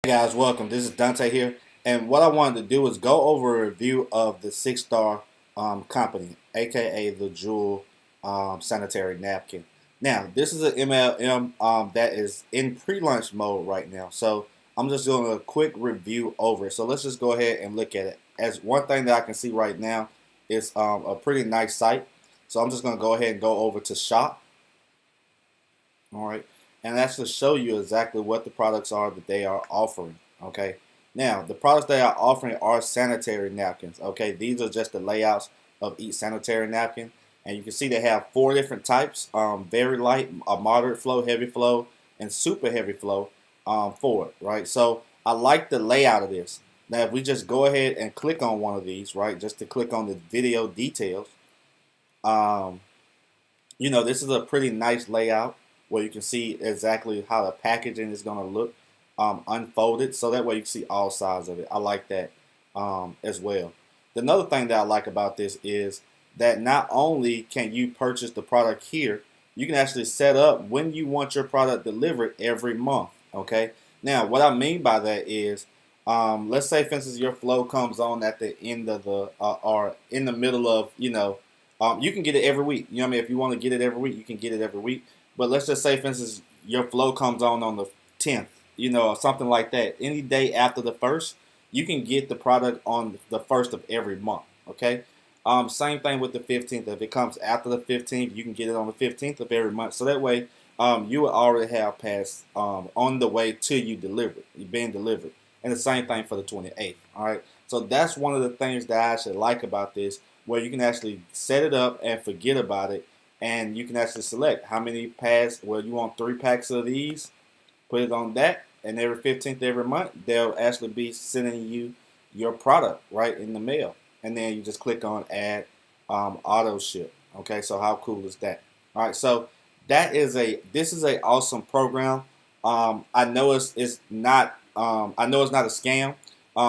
Hey guys, welcome. This is Dante here, and what I wanted to do is go over a review of the six-star company, aka the Jewel sanitary napkin. Now, this is an MLM that is in pre-launch mode right now, so I'm just doing a quick review over it. So let's just go ahead and look at it. As one thing that I can see right now is a pretty nice site, so I'm just going to go ahead and go over to shop. All right, and that's to show you exactly what the products are that they are offering. Okay, now the products they are offering are sanitary napkins. Okay, these are just the layouts of each sanitary napkin, and you can see they have four different types: very light, a moderate flow, heavy flow, and super heavy flow for it. Right, so I like the layout of this. Now, if we just go ahead and click on one of these, right, just to click on the video details, um, this is a pretty nice layout where you can see exactly how the packaging is going to look unfolded. So that way you can see all sides of it. I like that as well. Another thing that I like about this is that not only can you purchase the product here, you can actually set up when you want your product delivered every month. Okay. Now, what I mean by that is, let's say, for instance, your flow comes on at the end of the or in the middle of, you can get it every week. You know what I mean? If you want to get it every week, you can get it every week. But let's just say, for instance, your flow comes on the 10th, or something like that. Any day after the first, you can get the product on the first of every month. Okay. Same thing with the 15th. If it comes after the 15th, you can get it on the 15th of every month. So that way, you will already have passed on the way to you delivered, being delivered. And the same thing for the 28th. All right. So that's one of the things that I actually like about this, where you can actually set it up and forget about it, and you can actually select how many pads. Well, you want 3 packs of these, put it on that, and every 15th every month they'll actually be sending you your product right in the mail, and then you just click on add auto ship. Okay, so how cool is that? All right, so this is a awesome program. I know it's not I know it's not a scam,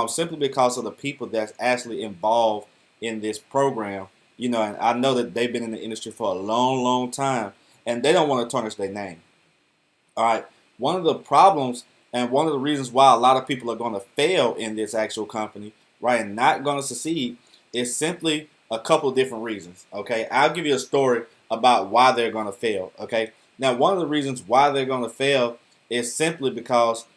simply because of the people that's actually involved in this program. And I know that they've been in the industry for a long, long time, and they don't want to tarnish their name. All right. One of the problems and one of the reasons why a lot of people are going to fail in this actual company, right, and not going to succeed is simply a couple of different reasons. Okay. I'll give you a story about why they're going to fail. Okay. Now, one of the reasons why they're going to fail is simply because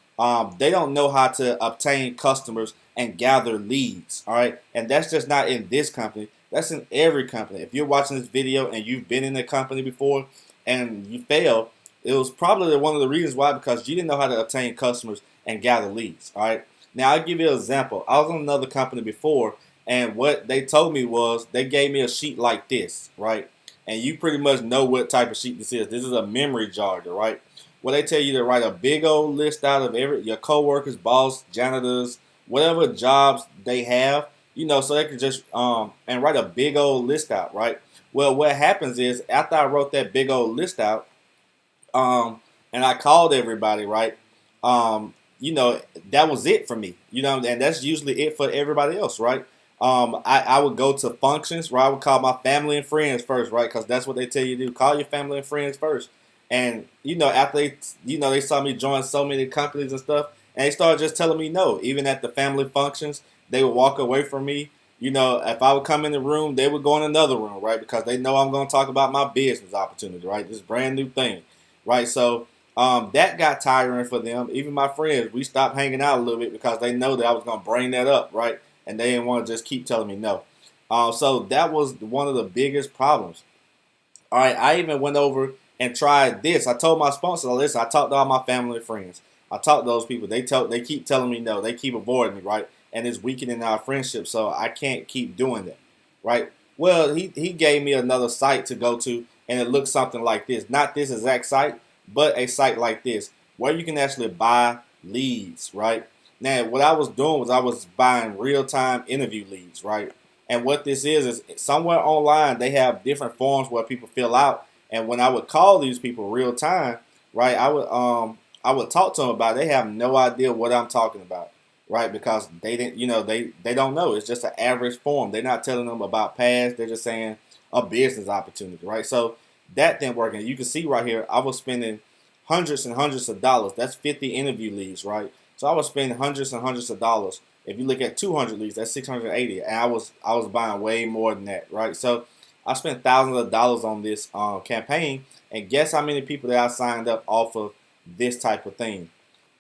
they don't know how to obtain customers and gather leads. All right. And that's just not in this company. That's in every company. If you're watching this video and you've been in a company before and you fail, it was probably one of the reasons why, because you didn't know how to obtain customers and gather leads. All right. Now, I'll give you an example. I was on another company before, and what they told me was they gave me a sheet like this, right? And you pretty much know what type of sheet this is. This is a memory jogger, right? Well, they tell you to write a big old list out of your coworkers, boss, janitors, whatever jobs they have, so they can just and write a big old list out, right? Well, what happens is after I wrote that big old list out, and I called everybody, right? Um, that was it for me, and that's usually it for everybody else, right? I would go to functions where I would call my family and friends first, right? Because that's what they tell you to do. Call your family and friends first. And, after they saw me join so many companies and stuff, and they started just telling me no. Even at the family functions, they would walk away from me. If I would come in the room, they would go in another room, right? Because they know I'm going to talk about my business opportunity, right? This brand new thing, right? So that got tiring for them. Even my friends, we stopped hanging out a little bit because they know that I was going to bring that up, right? And they didn't want to just keep telling me no. So that was one of the biggest problems. All right, I even went over and tried this. I told my sponsor, listen, I talked to all my family and friends. I talked to those people. They keep telling me no. They keep avoiding me, right? And it's weakening our friendship, so I can't keep doing that, right? Well, he gave me another site to go to, and it looks something like this. Not this exact site, but a site like this, where you can actually buy leads, right? Now, what I was doing was I was buying real-time interview leads, right? And what this is somewhere online they have different forms where people fill out. And when I would call these people real time, right, I would talk to them about it. They have no idea what I'm talking about, right? Because they didn't, they don't know. It's just an average form. They're not telling them about pads. They're just saying a business opportunity, right? So that didn't work. And you can see right here, I was spending hundreds and hundreds of dollars. That's 50 interview leads, right? So I was spending hundreds and hundreds of dollars. If you look at 200 leads, that's 680, and I was buying way more than that, right? So I spent thousands of dollars on this campaign, and guess how many people that I signed up off of this type of thing?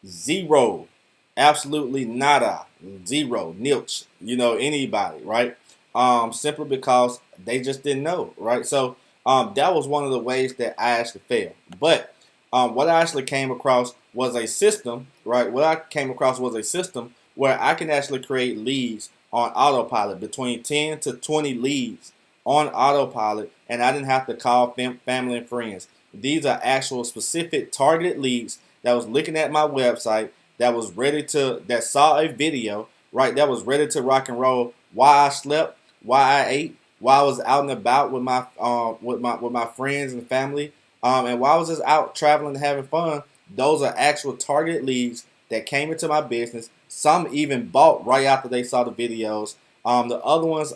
Zero, absolutely nada, zero, nilch. Anybody, right? Simply because they just didn't know, right? So that was one of the ways that I actually failed. But what I actually came across was a system, right? What I came across was a system where I can actually create leads on autopilot, between 10 to 20 leads on autopilot, and I didn't have to call family and friends. These are actual specific targeted leads that was looking at my website, that saw a video, right, that was ready to rock and roll. Why I slept, why I ate, why I was out and about with my friends and family, and while I was just out traveling and having fun. Those are actual targeted leads that came into my business. Some even bought right after they saw the videos. The other ones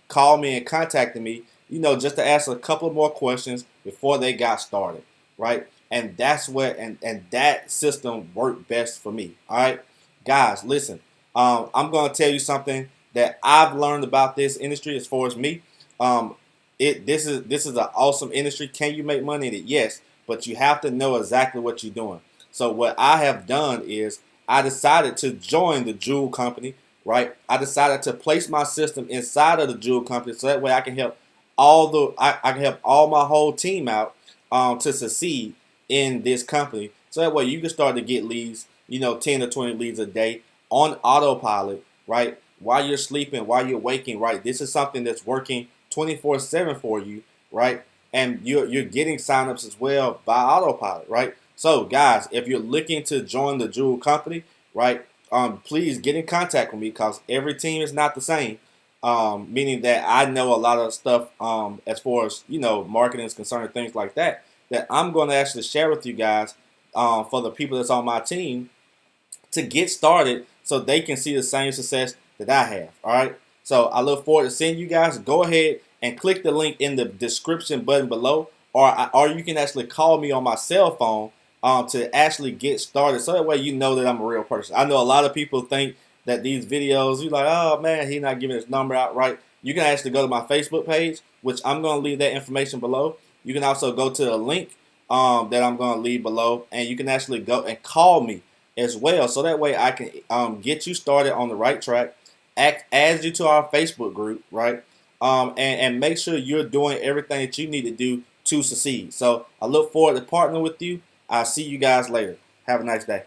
called me and contacted me, just to ask a couple more questions before they got started, right? And that's what, and that system worked best for me. All right, guys, listen. I'm going to tell you something that I've learned about this industry as far as me. This is an awesome industry. Can you make money in it? Yes, but you have to know exactly what you're doing. So what I have done is I decided to join the Jewel Company, right? I decided to place my system inside of the Jewel Company, so that way I can help I can help all my whole team out to succeed in this company. So that way you can start to get leads, 10 to 20 leads a day on autopilot, right? While you're sleeping, while you're waking, right? This is something that's working 24/7 for you, right? And you're getting signups as well by autopilot, right? So guys, if you're looking to join the Jewel Company, right, please get in contact with me, because every team is not the same. Meaning that I know a lot of stuff as far as marketing is concerned, things like that, that I'm going to actually share with you guys for the people that's on my team to get started, so they can see the same success that I have. All right. So I look forward to seeing you guys. Go ahead and click the link in the description button below, or you can actually call me on my cell phone to actually get started. So that way you know that I'm a real person. I know a lot of people think that these videos, you're like, oh man, he's not giving his number out, right? You can actually go to my Facebook page, which I'm going to leave that information below. You can also go to the link that I'm going to leave below, and you can actually go and call me as well. So that way I can get you started on the right track, add you to our Facebook group, right? And make sure you're doing everything that you need to do to succeed. So I look forward to partnering with you. I'll see you guys later. Have a nice day.